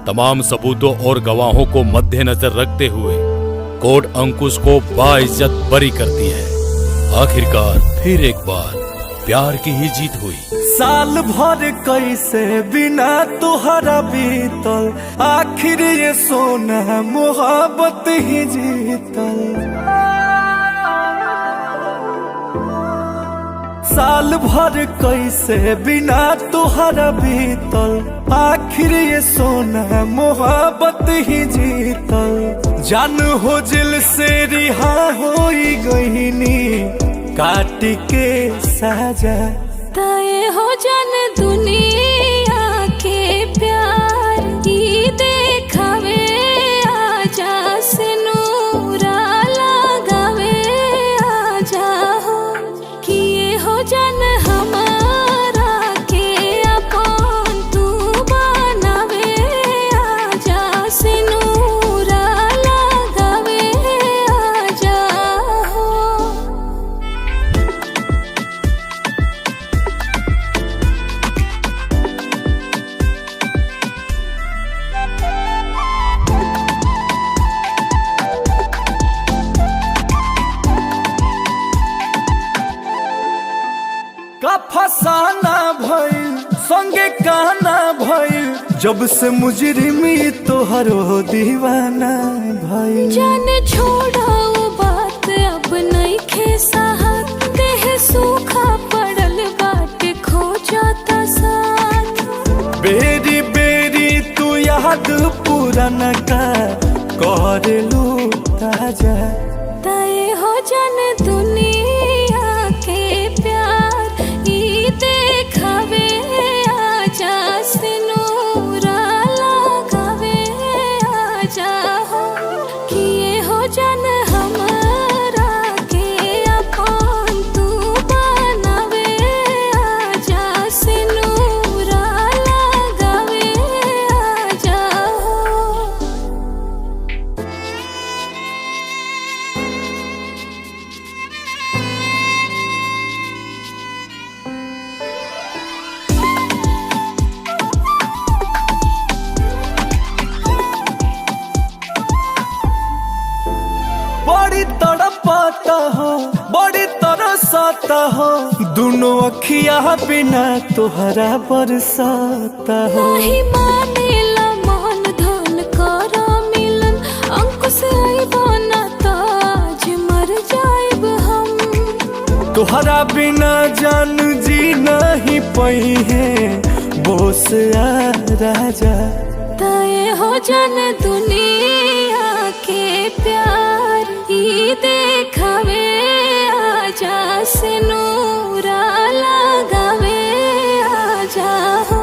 तमाम सबूतों और गवाहों को मद्देनजर रखते हुए कोर्ट अंकुश को बाइज्जत बरी करती है। आखिरकार फिर एक बार प्यार की ही जीत हुई। साल भर कैसे बिना तुहरा बीतल, आखिर ये सोना मोहब्बत ही जीतल। साल भर कैसे बिना तुहरा बीतल, आखिर ये सोना मोहब्बत ही जीतल। जान हो दिल से रिहा हो गईनी, काट के साजा तय हो जन दुनिया के प्यार की देखावे, आजा से नूरा लगावे, आजा हो किए हो जन हमारा के अपन तू बनावे, आजा से नूरा लगावे, आजा हो। का फसाना भइल संगे कहना भइल, जब से मुजरिमी तोहरो दीवाना भइल। जान छोड़ा वो बात अब नहीं खे साहत, देह सूखा पड़ल बाटे खो जाता साथ। बेरी बेरी तू याद पुराना का कर लू ताजा, तय हो जन दुनिया के प्यार ई देखावे, आजा से नूरा लगावे, आजा हो किए हो जन हमारा के अपन तू बनावे, आजा से नूरा लगावे, आजा हो। बड़ी तड़पाता हो, बड़ी तरसाता हो, दोनों अखिया बिना तोहरा बरसाता हो। नहीं मानेला मन धन करा मिलन, अंकुश आइबा ना ताज मर जाइब हम। तोहरा बिना जान जी नहीं पई है, बोस आ राजा तय हो जन दुनिया के प्यार ई देखावे, आजा से नूरा लगावे, आजा हो।